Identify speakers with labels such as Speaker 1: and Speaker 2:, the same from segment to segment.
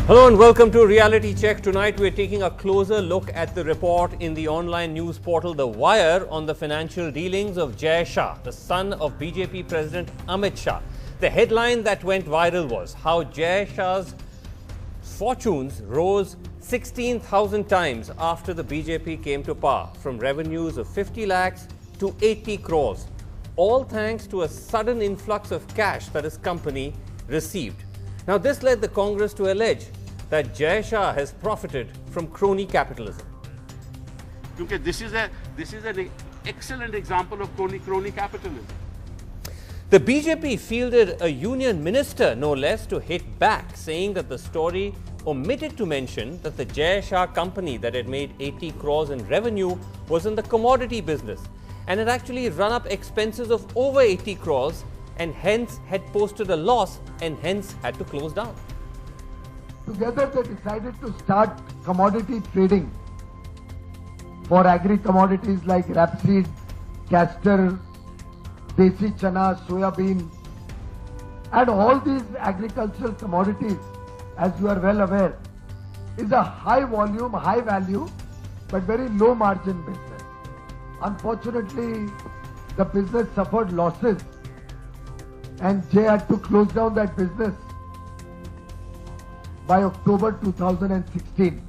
Speaker 1: Hello and welcome to Reality Check. Tonight we're taking a closer look at the report in the online news portal The Wire on the financial dealings of Shah, the son of BJP President Amit Shah. The headline that went viral was how Shah's fortunes rose 16,000 times after the BJP came to power, from revenues of 50 lakhs to 80 crores, all thanks to a sudden influx of cash that his company received. Now, this led the Congress to allege that Shah has profited from crony capitalism.
Speaker 2: Because this is an excellent example of crony capitalism.
Speaker 1: The BJP fielded a union minister, no less, to hit back, saying that the story omitted to mention that the Shah company that had made 80 crores in revenue was in the commodity business and had actually run up expenses of over 80 crores and hence had posted a loss and hence had to close down.
Speaker 3: Together they decided to start commodity trading for agri-commodities like rapeseed, castor, desi chana, soya bean, and all these agricultural commodities, as you are well aware, is a high volume, high value, but very low margin business. Unfortunately, the business suffered losses and Jay had to close down that business by October 2016,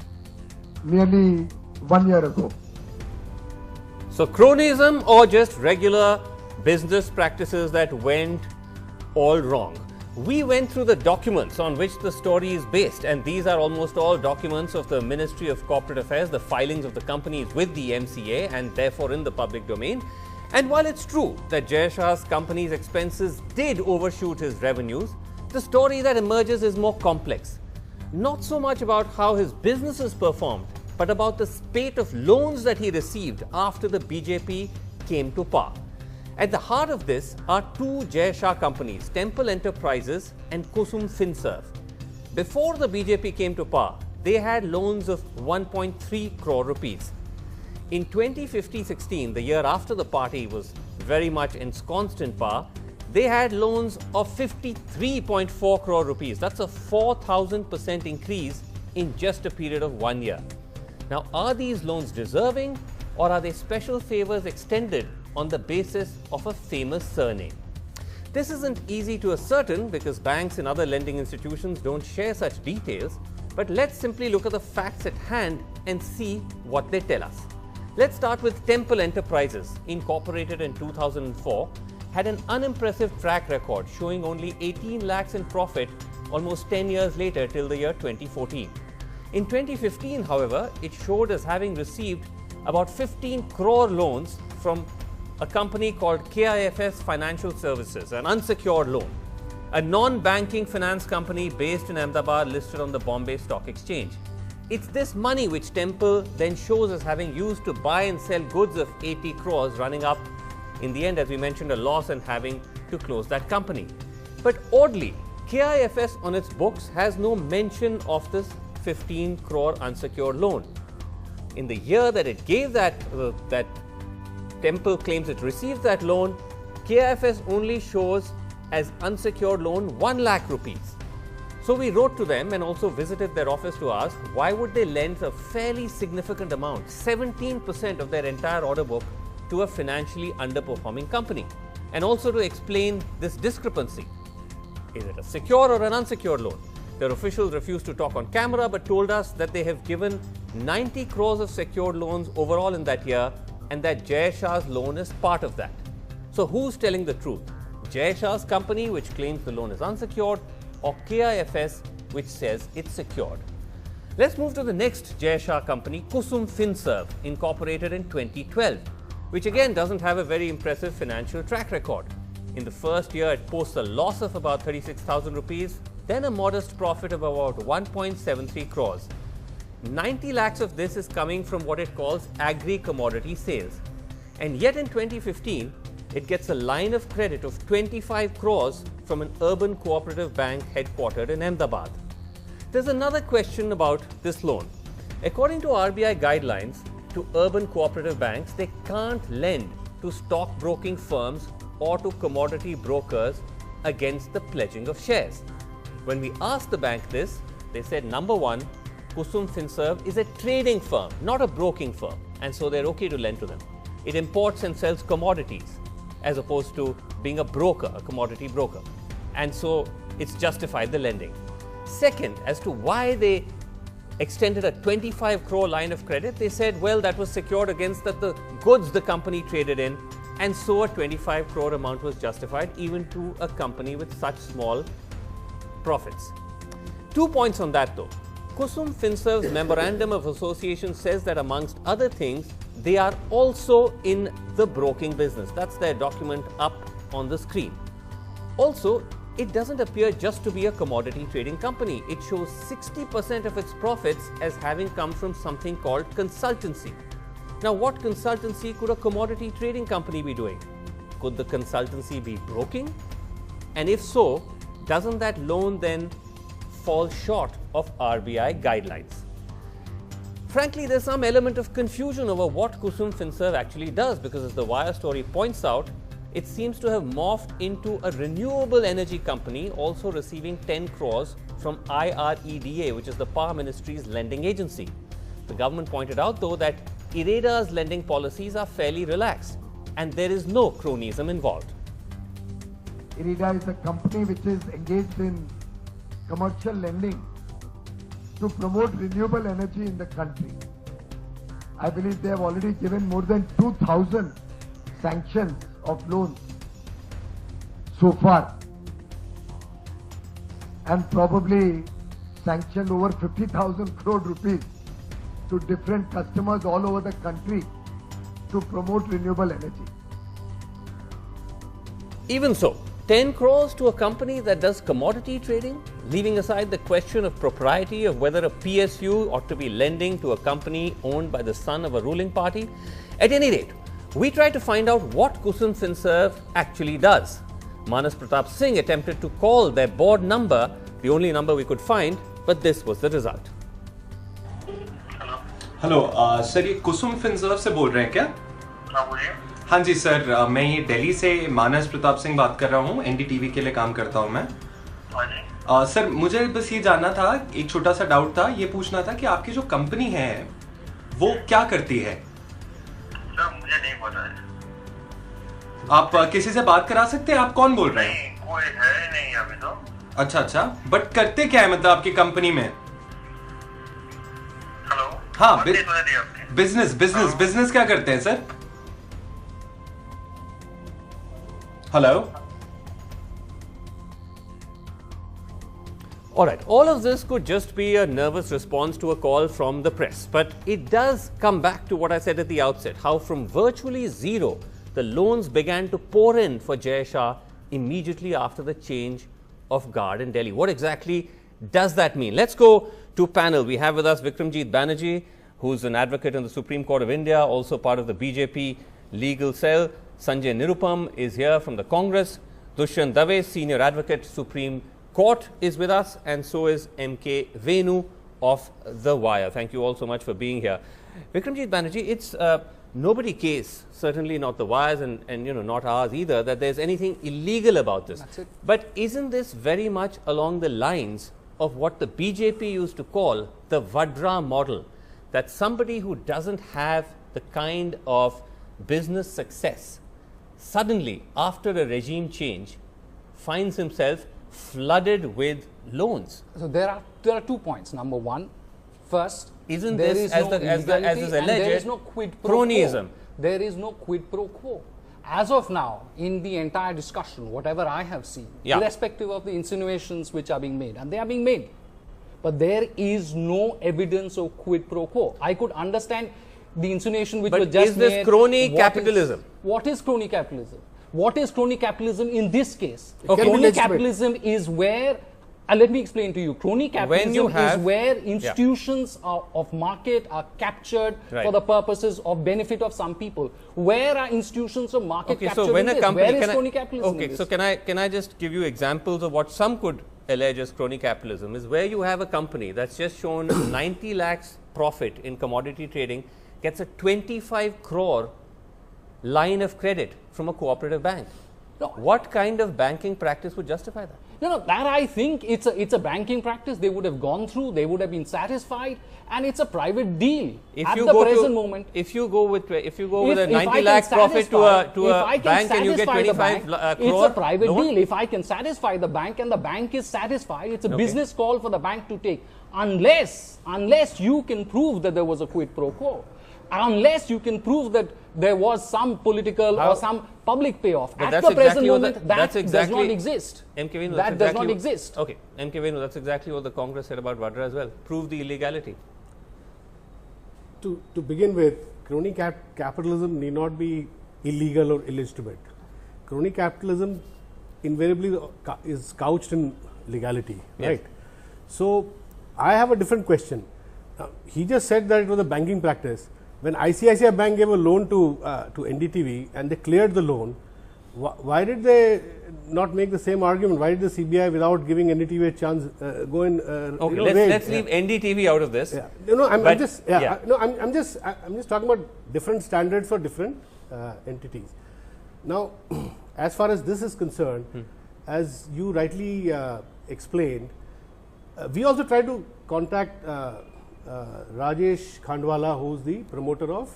Speaker 3: nearly 1 year ago.
Speaker 1: So, cronyism or just regular business practices that went all wrong? We went through the documents on which the story is based, and these are almost all documents of the Ministry of Corporate Affairs, the filings of the companies with the MCA and therefore in the public domain. And while it's true that Shah's company's expenses did overshoot his revenues, the story that emerges is more complex. Not so much about how his businesses performed, but about the spate of loans that he received after the BJP came to power. At the heart of this are two Shah companies, Temple Enterprises and Kusum Finserv. Before the BJP came to power, they had loans of 1.3 crore rupees. In 2015-16, the year after the party was very much ensconced in power, they had loans of 53.4 crore rupees. That's a 4,000% increase in just a period of 1 year. Now, are these loans deserving, or are they special favors extended on the basis of a famous surname? This isn't easy to ascertain because banks and other lending institutions don't share such details, but let's simply look at the facts at hand and see what they tell us. Let's start with Temple Enterprises, incorporated in 2004, had an unimpressive track record showing only 18 lakhs in profit almost 10 years later till the year 2014. In 2015, however, it showed as having received about 15 crore loans from a company called KIFS Financial Services, an unsecured loan, a non-banking finance company based in Ahmedabad listed on the Bombay Stock Exchange. It's this money which Temple then shows as having used to buy and sell goods of 80 crores, running up in the end, as we mentioned, a loss and having to close that company. But oddly, KIFS on its books has no mention of this 15 crore unsecured loan. In the year that it gave that Temple claims it received that loan, KIFS only shows as unsecured loan 1 lakh rupees. So we wrote to them and also visited their office to ask why would they lend a fairly significant amount, 17% of their entire order book, to a financially underperforming company, and also to explain this discrepancy. Is it a secure or an unsecured loan? Their officials refused to talk on camera but told us that they have given 90 crores of secured loans overall in that year and that Shah's loan is part of that. So who's telling the truth? Shah's company, which claims the loan is unsecured, or KIFS, which says it's secured? Let's move to the next Shah company, Kusum Finserv, incorporated in 2012. Which again doesn't have a very impressive financial track record. In the first year, it posts a loss of about 36,000 rupees, then a modest profit of about 1.73 crores. 90 lakhs of this is coming from what it calls agri-commodity sales. And yet in 2015, it gets a line of credit of 25 crores from an urban cooperative bank headquartered in Ahmedabad. There's another question about this loan. According to RBI guidelines, to urban cooperative banks, they can't lend to stockbroking firms or to commodity brokers against the pledging of shares. When we asked the bank this, They said, number one, Kusum Finserv is a trading firm, not a broking firm, and so they're okay to lend to them. It imports and sells commodities as opposed to being a broker, a commodity broker, and so it's justified the lending. Second, as to why they extended a 25 crore line of credit, they said, well, that was secured against the goods the company traded in, and so a 25 crore amount was justified even to a company with such small profits. 2 points on that though. Kusum Finserv's Memorandum of Association says that amongst other things, they are also in the broking business. That's their document up on the screen. Also, it doesn't appear just to be a commodity trading company. It shows 60% of its profits as having come from something called consultancy. Now, what consultancy could a commodity trading company be doing? Could the consultancy be broking? And if so, doesn't that loan then fall short of RBI guidelines? Frankly, there's some element of confusion over what Kusum Finserv actually does, because as the Wire story points out, it seems to have morphed into a renewable energy company also receiving 10 crores from IREDA, which is the Power Ministry's lending agency. The government pointed out though that IREDA's lending policies are fairly relaxed and there is no cronyism involved.
Speaker 3: IREDA is a company which is engaged in commercial lending to promote renewable energy in the country. I believe they have already given more than 2,000 sanctions of loans so far, and probably sanctioned over 50,000 crore rupees to different customers all over the country to promote renewable energy.
Speaker 1: Even so, 10 crores to a company that does commodity trading, leaving aside the question of propriety of whether a PSU ought to be lending to a company owned by the son of a ruling party. At any rate, we tried to find out what Kusum Finserv actually does. Manas Pratap Singh attempted to call their board number, the only number we could find, but this was the result.
Speaker 4: Hello sir, ये कुसुम Finserv से बोल रहे हैं क्या?
Speaker 5: हाँ बोलिए।
Speaker 4: हाँ जी sir, मैं ये दिल्ली से मानस प्रताप सिंह बात कर रहा हूँ। एनडीटीवी के लिए काम करता हूँ मैं।
Speaker 5: हाँ जी।
Speaker 4: सर, मुझे बस ये जानना था, एक छोटा सा डाउट था, ये पूछना था कि आपकी जो कंपनी है वो क्या करती है?
Speaker 5: सर मुझे नहीं पता है।
Speaker 4: आप किसी से बात करा सकते हैं? आप कौन बोल रहे हैं?
Speaker 5: नहीं, कोई है नहीं अभी तो।
Speaker 4: अच्छा, बट करते क्या है मतलब आपकी कंपनी में?
Speaker 5: हेलो।
Speaker 4: हाँ, बिजनेस क्या करते हैं sir? Hello.
Speaker 1: Alright, all of this could just be a nervous response to a call from the press, but it does come back to what I said at the outset, how from virtually zero, the loans began to pour in for Shah immediately after the change of guard in Delhi. What exactly does that mean? Let's go to panel. We have with us Vikramjit Banerjee, who's an advocate in the Supreme Court of India, also part of the BJP legal cell. Sanjay Nirupam is here from the Congress. Dushyant Dave, senior advocate, Supreme Court, is with us, and so is M.K. Venu of The Wire. Thank you all so much for being here. Vikramjit Banerjee, it's nobody case, certainly not The Wire's and not ours either, that there's anything illegal about this.
Speaker 6: That's it.
Speaker 1: But isn't this very much along the lines of what the BJP used to call the Vadra model, that somebody who doesn't have the kind of business success suddenly, after a regime change, finds himself flooded with loans?
Speaker 6: So there are 2 points. Number one, first,
Speaker 1: Isn't
Speaker 6: there
Speaker 1: this,
Speaker 6: is
Speaker 1: as
Speaker 6: no
Speaker 1: is
Speaker 6: illegality
Speaker 1: alleged,
Speaker 6: and there is no quid pro
Speaker 1: cronyism?
Speaker 6: quo. There is no quid pro quo. As of now, in the entire discussion, whatever I have seen, irrespective of the insinuations which are being made, and they are being made, but there is no evidence of quid pro quo. I could understand the insinuation which was just made.
Speaker 1: But is this crony capitalism?
Speaker 6: What is crony capitalism? What is crony capitalism in this case?
Speaker 1: Okay.
Speaker 6: Crony capitalism is where, let me explain to you. Crony capitalism is where institutions of market are captured for the purposes of benefit of some people. Where are institutions of market captured
Speaker 1: so when
Speaker 6: in
Speaker 1: a company,
Speaker 6: where is crony capitalism?
Speaker 1: Okay, so can I just give you examples of what some could allege as crony capitalism? Is where you have a company that's just shown 90 lakhs profit in commodity trading, gets a 25 crore line of credit from a cooperative bank.
Speaker 6: No.
Speaker 1: What kind of banking practice would justify that?
Speaker 6: That I think it's a banking practice. They would have gone through. They would have been satisfied, and it's a private deal at the present moment.
Speaker 1: If you go with a 90 lakh profit to a bank and you get 25 crore,
Speaker 6: it's a private deal. If I can satisfy the bank and the bank is satisfied, it's a business call for the bank to take. Unless you can prove that there was a quid pro quo. Unless you can prove that there was some political or some public payoff.
Speaker 1: But
Speaker 6: at the present moment, that does not exist.
Speaker 1: That
Speaker 6: does not exist.
Speaker 1: Okay, MK Venu, that's exactly what the Congress said about Vadra as well. Prove the illegality.
Speaker 7: To begin with, crony capitalism need not be illegal or illegitimate. Crony capitalism invariably is couched in legality, right? So, I have a different question. He just said that it was a banking practice. When ICICI Bank gave a loan to NDTV and they cleared the loan, why did they not make the same argument? Why did the CBI, without giving NDTV a chance, go in?
Speaker 1: Okay, let's leave NDTV out of this.
Speaker 7: I'm just talking about different standards for different entities. Now, as far as this is concerned, as you rightly explained, we also try to contact Rajesh Khandwala, who is the promoter of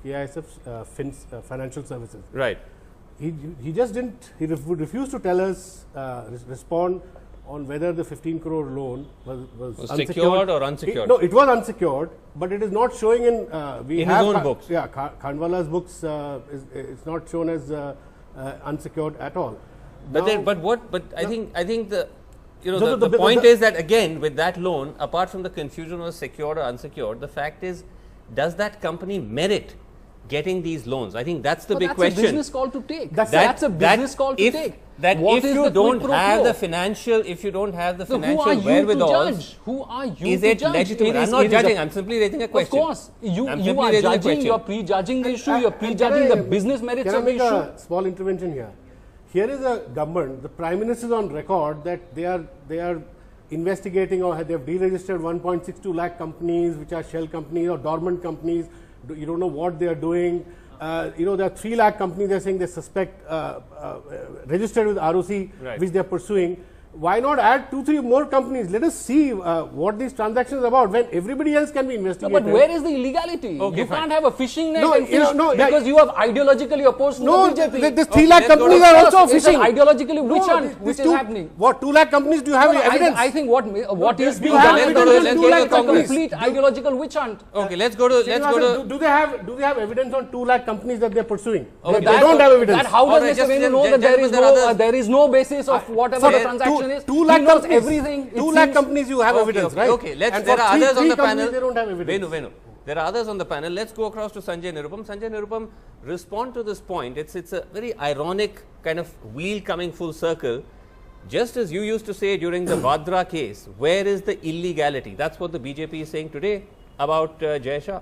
Speaker 7: KISF's financial services.
Speaker 1: Right.
Speaker 7: He just didn't. He refused to tell us, respond on whether the 15 crore loan was
Speaker 1: secured or unsecured.
Speaker 7: No, it was unsecured, but it is not showing in.
Speaker 1: His own books.
Speaker 7: Yeah, Khandwala's books. It's not shown as unsecured at all.
Speaker 1: But I think the. The point is that again with that loan, apart from the confusion of secured or unsecured, the fact is, does that company merit getting these loans? I think that's the big question.
Speaker 6: That's a business call to take. That's a business call to take.
Speaker 1: If you don't have the financial wherewithal,
Speaker 6: who are you
Speaker 1: is
Speaker 6: to
Speaker 1: it
Speaker 6: judge?
Speaker 1: legitimate? I'm not judging. I'm simply raising a question.
Speaker 6: Of course, you are judging. You are prejudging the issue. You are prejudging the business merits of the issue.
Speaker 7: Can I make a small intervention here? Here is a government, the Prime Minister is on record that they are investigating or they have deregistered 1.62 lakh companies which are shell companies or dormant companies. You don't know what they are doing. There are 3 lakh companies they are saying they suspect registered with ROC,
Speaker 1: right,
Speaker 7: which they are pursuing. Why not add 2-3 more companies? Let us see what these transactions are about when everybody else can be investigated.
Speaker 6: No, but where is the illegality?
Speaker 1: Okay,
Speaker 6: you can't have a fishing net
Speaker 7: because
Speaker 6: you have ideologically opposed to the BJP.
Speaker 7: These 3 lakh companies are also fishing.
Speaker 6: Ideologically which which is happening?
Speaker 7: What 2 lakh companies do you have evidence?
Speaker 6: I think what is being done is a complete ideological witch hunt.
Speaker 1: Okay, let's go to.
Speaker 7: Do they have evidence on 2 lakh companies that they are pursuing?
Speaker 1: Okay,
Speaker 7: they don't have evidence.
Speaker 6: How does Mr. Venu know that there is no basis of whatever the transaction?
Speaker 7: 2 lakh companies,
Speaker 6: everything.
Speaker 7: 2 lakh companies you have evidence, right?
Speaker 1: Okay, there are others on the panel.
Speaker 7: They don't have evidence.
Speaker 1: Venu, there are others on the panel. Let's go across to Sanjay Nirupam. Sanjay Nirupam, respond to this point. It's a very ironic kind of wheel coming full circle. Just as you used to say during the Vadra case, where is the illegality? That's what the BJP is saying today about Jai Shah.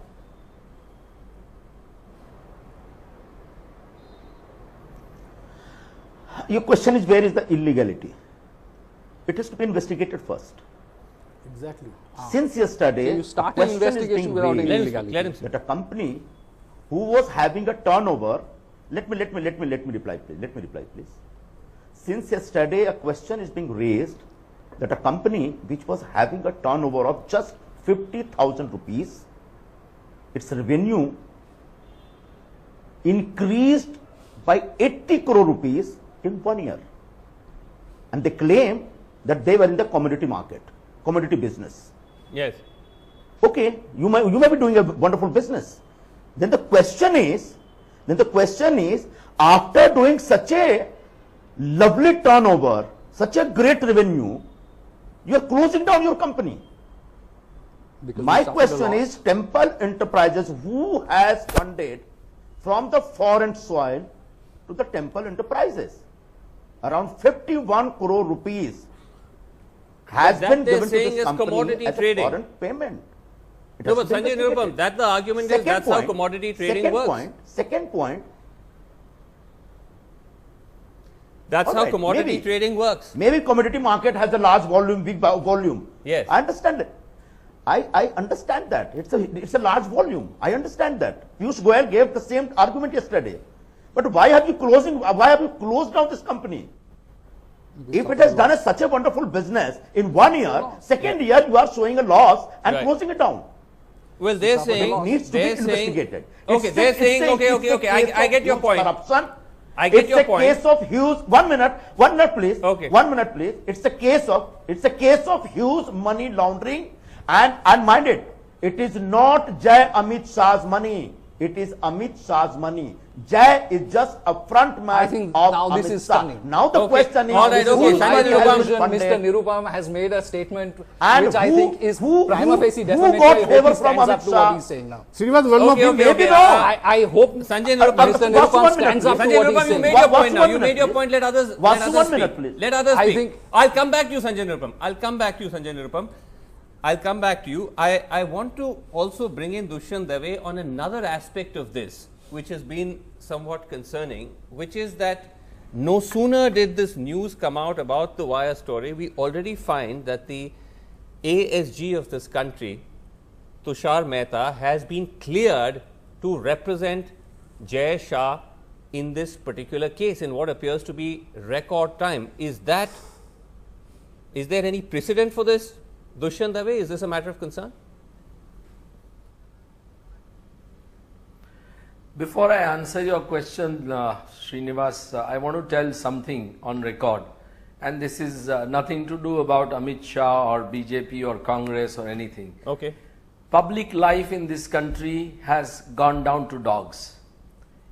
Speaker 8: Your question is, where is the illegality? It has to be investigated first.
Speaker 7: Exactly.
Speaker 8: Since yesterday,
Speaker 6: so you start an investigation without any illegality.
Speaker 8: That a company who was having a turnover, let me reply please. Since yesterday, a question is being raised that a company which was having a turnover of just 50,000 rupees, its revenue increased by 80 crore rupees in 1 year, and they claim that they were in the commodity business.
Speaker 1: Yes.
Speaker 8: Okay, you may be doing a wonderful business. Then the question is, after doing such a lovely turnover, such a great revenue, you are closing down your company. Because my question is, Temple Enterprises, who has funded from the foreign soil to the Temple Enterprises? Around 51 crore rupees has been given to this company as a foreign payment.
Speaker 1: No, but Sanjay Nirupam, that the argument is that's how commodity trading works.
Speaker 8: Second point.
Speaker 1: That's how commodity trading works.
Speaker 8: Maybe commodity market has a large volume, big volume.
Speaker 1: Yes.
Speaker 8: I understand it. I understand that. It's a large volume. I understand that. Piyush Goyal gave the same argument yesterday. But why have you closed down this company? If it has done such a wonderful business in 1 year, second year you are showing a loss and closing it down.
Speaker 1: Well, they're saying,
Speaker 8: it needs to be investigated.
Speaker 1: Okay, they're saying, okay, I get your point.
Speaker 8: Corruption.
Speaker 1: I get your point.
Speaker 8: It's a case of huge, 1 minute please.
Speaker 1: Okay.
Speaker 8: 1 minute please. It's a case of huge money laundering, and mind it is not Jai Amit Shah's money. It is Amit Shah's money. Jai is just a front man of
Speaker 6: now
Speaker 8: Amit
Speaker 6: this is
Speaker 8: Shah.
Speaker 6: stunning.
Speaker 8: Now the question is,
Speaker 1: all right,
Speaker 6: Mr. Nirupam has made a statement
Speaker 8: and
Speaker 6: which I think is prima facie
Speaker 8: who
Speaker 6: defamatory.
Speaker 8: got
Speaker 6: I hope
Speaker 8: favor
Speaker 6: he
Speaker 8: from
Speaker 6: stands up
Speaker 8: Amit
Speaker 6: to
Speaker 8: Shah?
Speaker 6: what he's saying now.
Speaker 7: Srinivas, one more thing.
Speaker 8: maybe no.
Speaker 6: I hope
Speaker 1: Sanjay Nirupam,
Speaker 6: Mr. Nirupam stands up to
Speaker 1: Sanjay
Speaker 6: what he's
Speaker 1: Nirupam, you
Speaker 6: saying.
Speaker 1: made your point now. You made your point. Let others speak. Let others speak. I'll come back to you, Sanjay Nirupam. I'll come back to you. I want to also bring in Dushyant Dave on another aspect of this, which has been somewhat concerning, which is that no sooner did this news come out about the wire story, we already find that the ASG of this country, Tushar Mehta, has been cleared to represent Jai Shah in this particular case in what appears to be record time. Is there any precedent for this, Dushyant Dave? Is this a matter of concern?
Speaker 9: Before I answer your question, Srinivas, I want to tell something on record, and this is nothing to do about Amit Shah or BJP or Congress or anything.
Speaker 1: Okay.
Speaker 9: Public life in this country has gone down to dogs.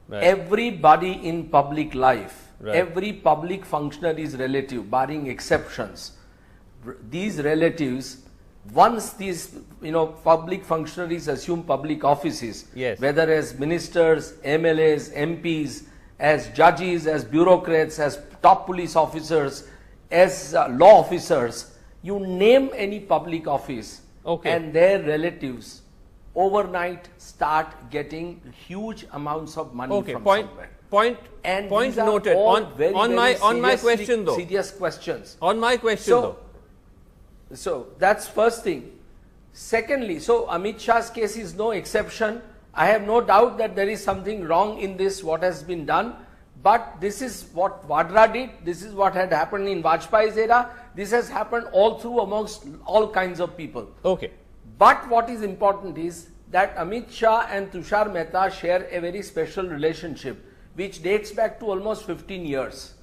Speaker 1: Right.
Speaker 9: Everybody in public life,
Speaker 1: right,
Speaker 9: every public functionary is relative, barring exceptions. These relatives, once these public functionaries assume public offices,
Speaker 1: yes,
Speaker 9: whether as ministers, MLAs, MPs, as judges, as bureaucrats, as top police officers, as law officers, you name any public office,
Speaker 1: okay,
Speaker 9: and their relatives overnight start getting huge amounts of money,
Speaker 1: okay,
Speaker 9: from
Speaker 1: point noted. On my question though,
Speaker 9: serious questions.
Speaker 1: On my question though.
Speaker 9: So that's first thing. Secondly, so Amit Shah's case is no exception. I have no doubt that there is something wrong in this, what has been done. But this is what Vadra did. This is what had happened in Vajpayee's era. This has happened all through amongst all kinds of people.
Speaker 1: Okay.
Speaker 9: But what is important is that Amit Shah and Tushar Mehta share a very special relationship, which dates back to almost 15 years.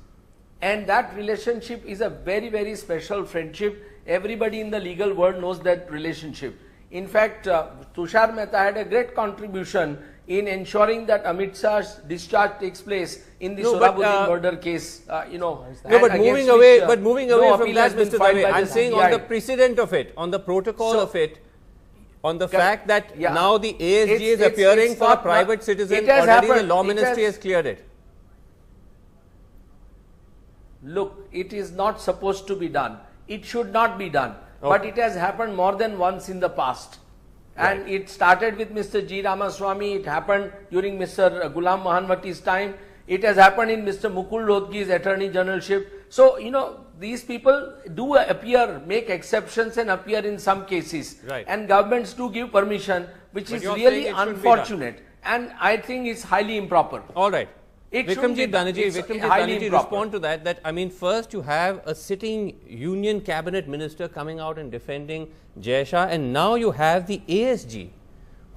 Speaker 9: And that relationship is a very, very special friendship. Everybody in the legal world knows that relationship. In fact, Tushar Mehta had a great contribution in ensuring that Amit Shah's discharge takes place in the Sohrabuddin murder case.
Speaker 1: But moving away from that, Mr. Dave, I'm saying on the precedent of it, on the protocol of it, on the fact that now the ASG is appearing for a private citizen, already the law ministry has cleared it.
Speaker 9: Look, it is not supposed to be done. It should not be done.
Speaker 1: Okay.
Speaker 9: But it has happened more than once in the past. And it started with Mr. G. Ramaswamy. It happened during Mr. Ghulam Mahanwati's time. It has happened in Mr. Mukul Rohatgi's Attorney Generalship. So, these people do appear, make exceptions and appear in some cases.
Speaker 1: Right.
Speaker 9: And governments do give permission, which is really unfortunate. And I think it's highly improper.
Speaker 1: All right. Vikramjit Banerjee, respond to that. I mean, first you have a sitting union cabinet minister coming out and defending Jai Shah, and now you have the ASG,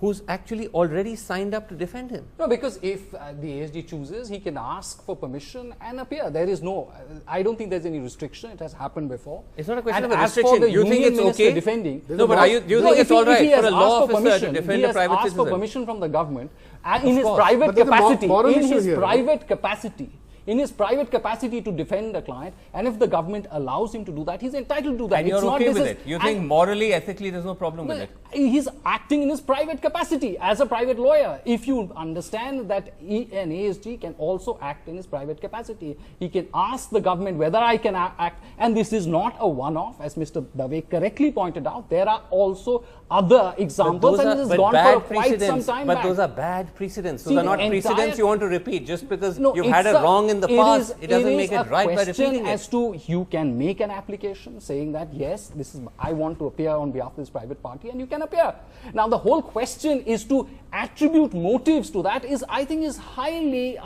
Speaker 1: who's actually already signed up to defend him.
Speaker 6: No, because if the ASG chooses, he can ask for permission and appear. There is no, I don't think there's any restriction. It has happened before.
Speaker 1: It's not a question of a restriction. You think it's okay?
Speaker 6: Defending,
Speaker 1: no, but do you think it's all right for a law officer to defend a private citizen? He has asked for permission
Speaker 6: from the government in his private capacity. In his private capacity to defend a client, and if the government allows him to do that, he's entitled to do that.
Speaker 1: And you're okay with it? You think morally, ethically, there's no problem with it?
Speaker 6: He's acting in his private capacity as a private lawyer. If you understand that an ASG can also act in his private capacity, he can ask the government whether I can act, and this is not a one-off, as Mr. Dave correctly pointed out. There are also other examples, and this has gone for quite some time back.
Speaker 1: But those are bad precedents. Those are not precedents you want to repeat just because you've had a wrong in the past, it doesn't make it right by repeating it.
Speaker 6: As to you can make an application saying that yes, this is I want to appear on behalf of this private party, and you can appear. Now the whole question is to attribute motives to that is, I think, is highly.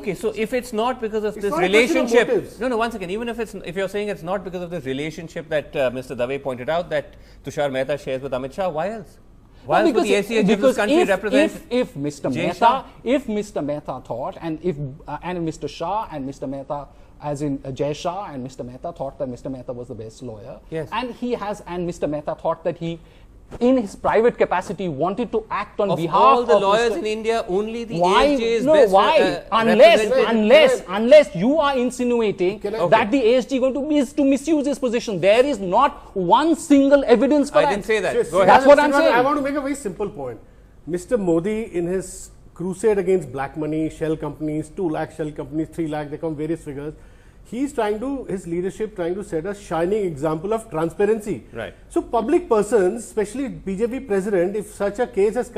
Speaker 1: Okay, so if it's not because of this relationship, no, once again, even if you're saying it's not because of this relationship that Mr. Dave pointed out that Tushar Mehta shares with Amit Shah, why else? Why else would the ACA give this country represent?
Speaker 6: If Mr. Mehta thought, and Mr. Shah and Mr. Mehta, as in Jai Shah and Mr. Mehta thought that Mr. Mehta was the best lawyer,
Speaker 1: yes,
Speaker 6: and Mr. Mehta thought that he, in his private capacity, wanted to act on behalf of
Speaker 1: all the lawyers in India, only the ASJ is best.
Speaker 6: Why? Unless you are insinuating that the ASJ is to misuse his position. There is not one single evidence for that.
Speaker 1: I didn't say that.
Speaker 6: That's what I'm saying.
Speaker 7: I want to make a very simple point. Mr. Modi, in his crusade against black money, shell companies, 2 lakh shell companies, 3 lakh, they come various figures. He's his leadership trying to set a shining example of transparency.
Speaker 1: Right.
Speaker 7: So public persons, especially BJP president, if such a case has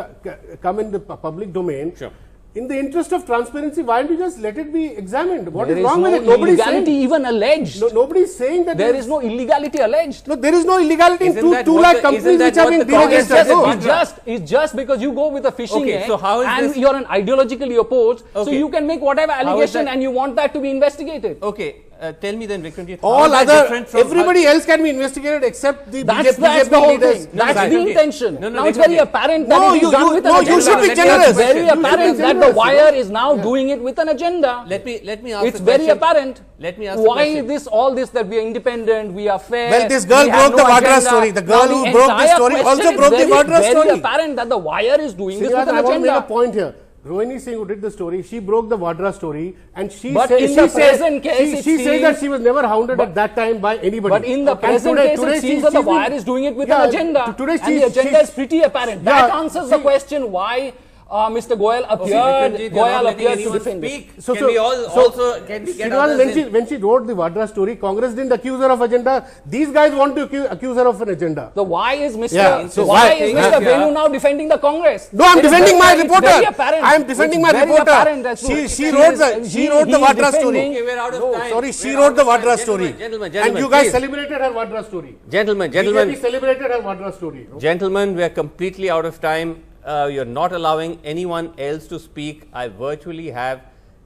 Speaker 7: come in the public domain,
Speaker 1: sure,
Speaker 7: in the interest of transparency, why don't you just let it be examined? What is
Speaker 6: wrong
Speaker 7: with it?
Speaker 6: Nobody is illegality even alleged.
Speaker 7: Nobody is saying that
Speaker 6: there is no illegality alleged.
Speaker 7: No, there is no illegality in 2 lakh companies which have been deregistered.
Speaker 6: It's just because you go with a fishing net,
Speaker 1: so how is
Speaker 6: and you're an ideologically opposed, so you can make whatever allegation and you want that to be investigated.
Speaker 1: Okay. Tell me then, Vikramjit,
Speaker 7: all other, everybody else can be investigated except the BJP leaders.
Speaker 6: That's the intention.
Speaker 1: No,
Speaker 6: now it's very apparent that it is done with an agenda.
Speaker 7: You should be generous.
Speaker 6: It's very apparent that the Wire is now doing it with an agenda.
Speaker 1: Let me ask.
Speaker 6: It's very apparent.
Speaker 1: Let me ask.
Speaker 6: Why all this that we are independent, we are fair.
Speaker 7: Well, this girl broke the Vadra story. The girl who broke the story also broke the Vadra story.
Speaker 6: It's very apparent that the Wire is doing this with an agenda.
Speaker 7: I want to make a point here. Rohini Singh, who did the story, she broke the Vadra story, and she says that she was never hounded at that time by anybody.
Speaker 6: But in the present case, it seems that the Wire is doing it with an agenda, and the agenda is pretty apparent. That answers the question why Mr. Goyal appeared to defend it.
Speaker 1: So, can we also get others
Speaker 7: when she wrote the Vadra story, Congress didn't accuse her of agenda. These guys want to accuse her of an agenda.
Speaker 6: So why is Mr. Venu now defending the Congress?
Speaker 7: No, I'm defending my reporter. I am defending my reporter. She wrote the Vadra story.
Speaker 1: Okay, we're out of time.
Speaker 7: Sorry, she wrote the Vadra story.
Speaker 1: Gentlemen,
Speaker 7: and you guys celebrated her Vadra story.
Speaker 1: Gentlemen.
Speaker 7: BJP celebrated her Vadra story.
Speaker 1: Gentlemen, we are completely out of time. You're not allowing anyone else to speak. I virtually have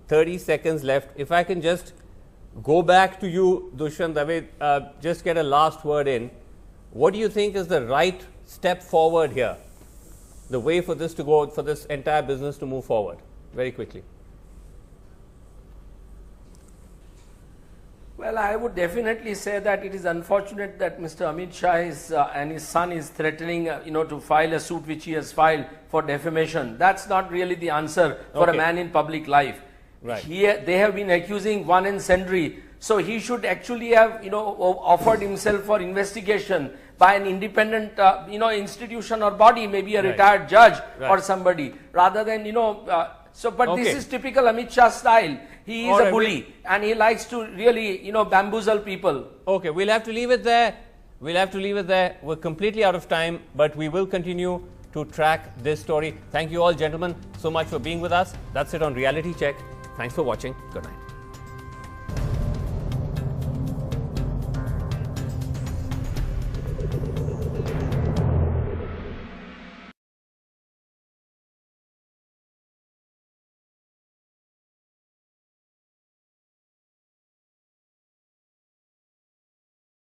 Speaker 1: 30 seconds left. If I can just go back to you, Dushyant Dave, just get a last word in. What do you think is the right step forward here? The way for this to go, for this entire business to move forward? Very quickly.
Speaker 9: Well, I would definitely say that it is unfortunate that Mr. Amit Shah and his son is threatening, to file a suit which he has filed for defamation. That's not really the answer for a man in public life.
Speaker 1: Right.
Speaker 9: They have been accusing one and sundry. So he should actually have, offered himself for investigation by an independent, institution or body, maybe a retired judge or somebody, rather than, this is typical Amit Shah style. He is a bully and he likes to really, bamboozle people.
Speaker 1: Okay, we'll have to leave it there. We're completely out of time, but we will continue to track this story. Thank you all, gentlemen, so much for being with us. That's it on Reality Check. Thanks for watching. Good night.